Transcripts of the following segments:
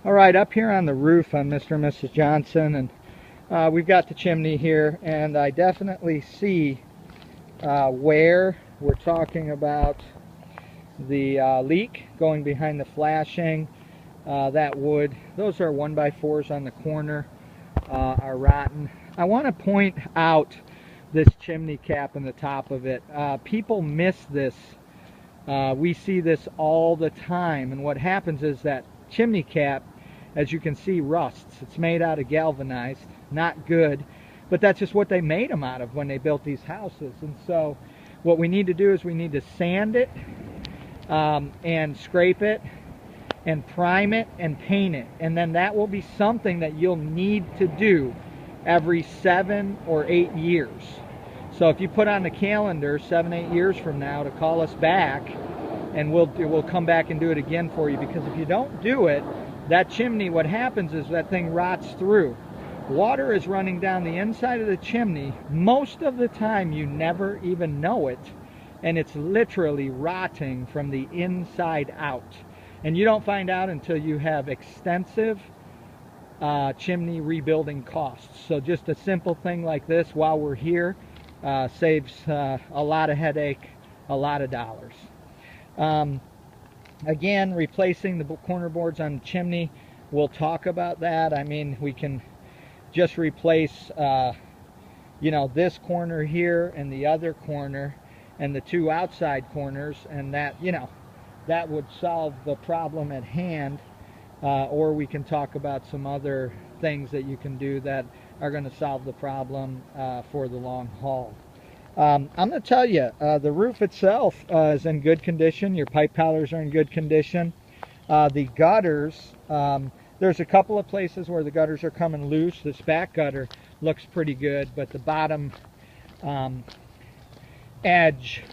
All right, up here on the roof on Mr. and Mrs. Johnson, and we've got the chimney here, and I definitely see where we're talking about the leak going behind the flashing. That wood, those are 1x4s on the corner, are rotten. I want to point out this chimney cap in the top of it. People miss this. We see this all the time, and what happens is that chimney cap, as you can see, rusts. It's made out of galvanized, not good, but that's just what they made them out of when they built these houses. And so what we need to do is we need to sand it and scrape it and prime it and paint it, and then that will be something that you'll need to do every 7 or 8 years. So if you put on the calendar 7, 8 years from now to call us back, and we'll come back and do it again for you, because if you don't do it, that chimney, what happens is that thing rots through. Water is running down the inside of the chimney. Most of the time you never even know it, and it's literally rotting from the inside out. And you don't find out until you have extensive chimney rebuilding costs. So just a simple thing like this while we're here saves a lot of headache, a lot of dollars. Again, replacing the corner boards on the chimney, we'll talk about that. I mean, we can just replace you know, this corner here and the other corner and the 2 outside corners, and that, you know, that would solve the problem at hand. Or we can talk about some other things that you can do that are going to solve the problem for the long haul. I'm going to tell you, the roof itself is in good condition. Your pipe collars are in good condition. The gutters, there's a couple of places where the gutters are coming loose. This back gutter looks pretty good, but the bottom edge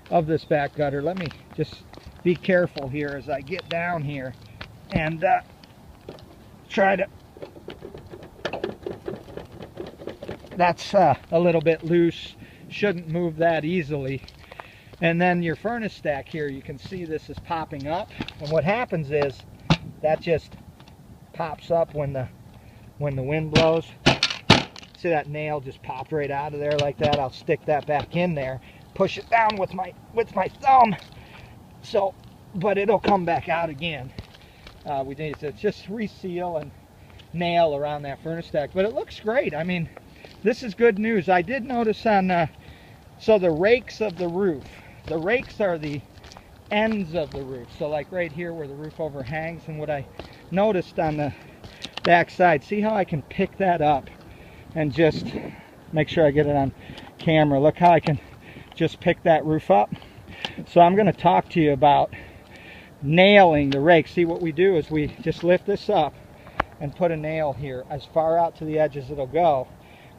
of this back gutter, let me just be careful here as I get down here and try to, that's a little bit loose, shouldn't move that easily. And then your furnace stack here, you can see this is popping up, and what happens is that just pops up when the wind blows. See that nail just popped right out of there like that? I'll stick that back in there, push it down with my thumb, so, but it'll come back out again. We need to just reseal and nail around that furnace stack, but it looks great. I mean, this is good news. I did notice on so the rakes of the roof, the rakes are the ends of the roof, so like right here where the roof overhangs. And what I noticed on the back side, see how I can pick that up and just make sure I get it on camera. Look how I can just pick that roof up. So I'm going to talk to you about nailing the rake. See, what we do is we just lift this up and put a nail here as far out to the edge as it'll go.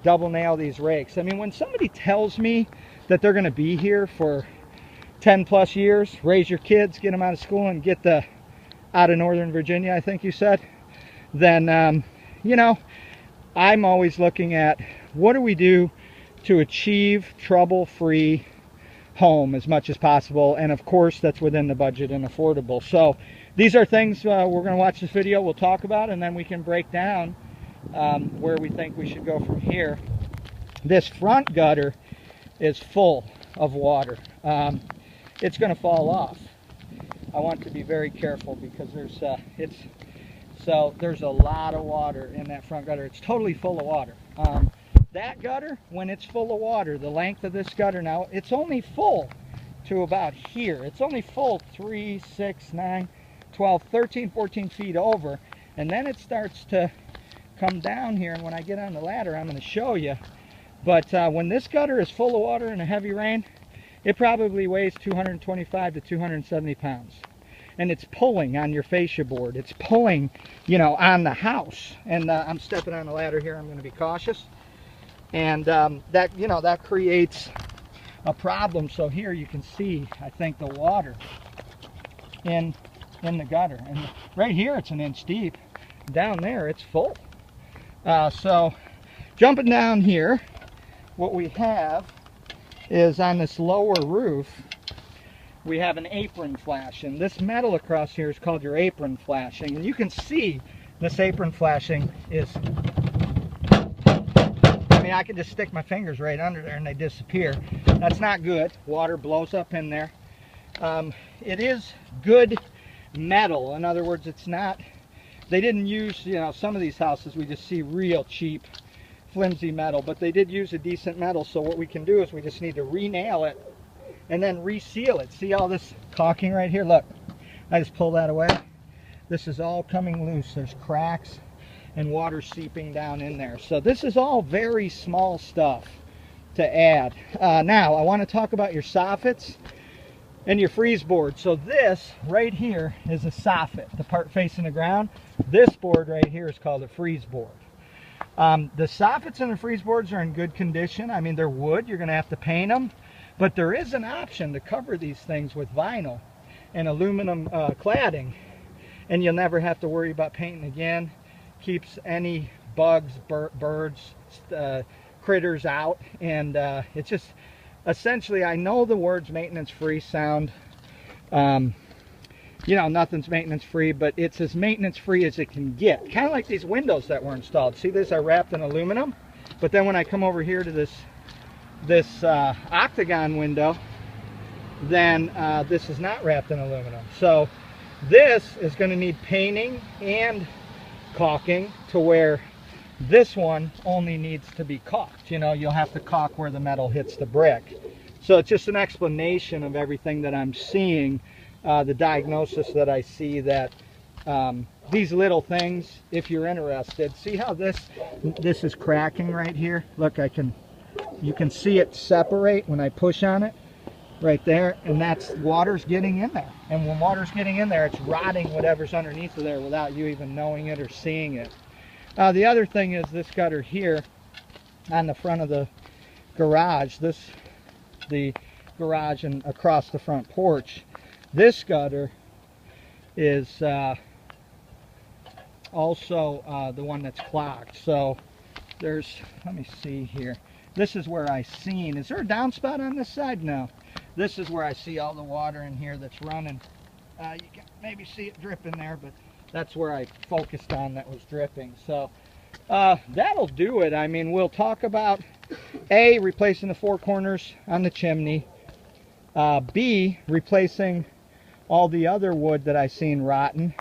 Double nail these rakes. I mean, when somebody tells me that they're going to be here for 10 plus years, raise your kids, get them out of school, and get out of Northern Virginia, I think you said, then you know, I'm always looking at what do we do to achieve trouble-free home as much as possible, and of course that's within the budget and affordable. So these are things we're going to watch this video, we'll talk about, and then we can break down where we think we should go from here. This front gutter is full of water. It's going to fall off. I want to be very careful because there's a lot of water in that front gutter. It's totally full of water. That gutter, when it's full of water, the length of this gutter now, it's only full to about here. It's only full 3, 6, 9, 12, 13, 14 feet over, and then it starts to come down here, and when I get on the ladder I'm going to show you. But when this gutter is full of water in a heavy rain, it probably weighs 225 to 270 pounds. And it's pulling on your fascia board. It's pulling, you know, on the house. And I'm stepping on the ladder here. I'm going to be cautious. And that, you know, that creates a problem. So here you can see, I think, the water in the gutter. And right here it's an inch deep. Down there it's full. So jumping down here, what we have is on this lower roof, we have an apron flashing. This metal across here is called your apron flashing, and you can see this apron flashing is, I mean, I can just stick my fingers right under there and they disappear. That's not good. Water blows up in there. It is good metal. In other words, it's not, they didn't use, you know, some of these houses we just see real cheap flimsy metal, but they did use a decent metal. So what we can do is we just need to re-nail it and then reseal it. See all this caulking right here? Look, I just pull that away. This is all coming loose. There's cracks and water seeping down in there. So this is all very small stuff to add. Now I want to talk about your soffits and your freeze board. So this right here is a soffit, the part facing the ground. This board right here is called a freeze board. The soffits and the freeze boards are in good condition. I mean, they're wood, you're gonna have to paint them, but there is an option to cover these things with vinyl and aluminum cladding, and you'll never have to worry about painting again. Keeps any bugs, birds, critters out, and it's just, essentially, I know the words maintenance free sound, you know, nothing's maintenance free, but it's as maintenance free as it can get. Kind of like these windows that were installed. See, these are wrapped in aluminum, but then when I come over here to this octagon window, then this is not wrapped in aluminum. So this is going to need painting and caulking to where this one only needs to be caulked. You know, you'll have to caulk where the metal hits the brick. So it's just an explanation of everything that I'm seeing, the diagnosis that I see, that these little things, if you're interested. See how this is cracking right here? Look, you can see it separate when I push on it right there, and that's water's getting in there. And when water's getting in there, it's rotting whatever's underneath of there without you even knowing it or seeing it. The other thing is this gutter here on the front of the garage, the garage and across the front porch. This gutter is also the one that's clogged. So there's, let me see here. This is where I seen, is there a downspout on this side? No. This is where I see all the water in here that's running. You can maybe see it dripping there, but that's where I focused on that was dripping. So that'll do it. I mean, we'll talk about A, replacing the four corners on the chimney, B, replacing all the other wood that I seen rotten,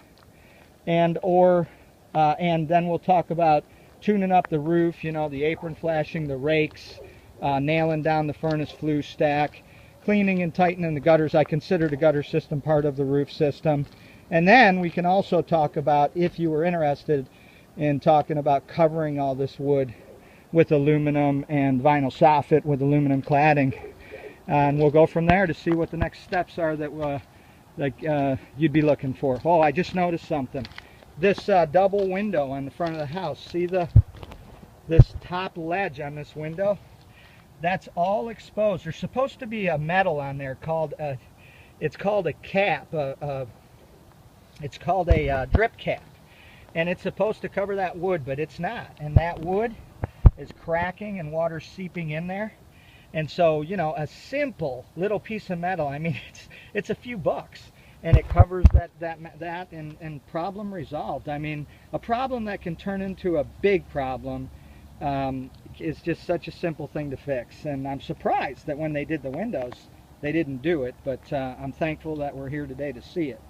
and then we'll talk about tuning up the roof, you know, the apron flashing, the rakes, nailing down the furnace flue stack, cleaning and tightening the gutters. I consider the gutter system part of the roof system. And then we can also talk about, if you were interested in talking about covering all this wood with aluminum and vinyl soffit with aluminum cladding. And we'll go from there to see what the next steps are that you'd be looking for. Oh, I just noticed something. This double window on the front of the house, see this top ledge on this window? That's all exposed. There's supposed to be a metal on there called it's called a cap. It's called a drip cap, and it's supposed to cover that wood, but it's not. And that wood is cracking and water seeping in there. And so, you know, a simple little piece of metal, I mean, it's a few bucks, and it covers that and problem resolved. I mean, a problem that can turn into a big problem is just such a simple thing to fix. And I'm surprised that when they did the windows, they didn't do it, but I'm thankful that we're here today to see it.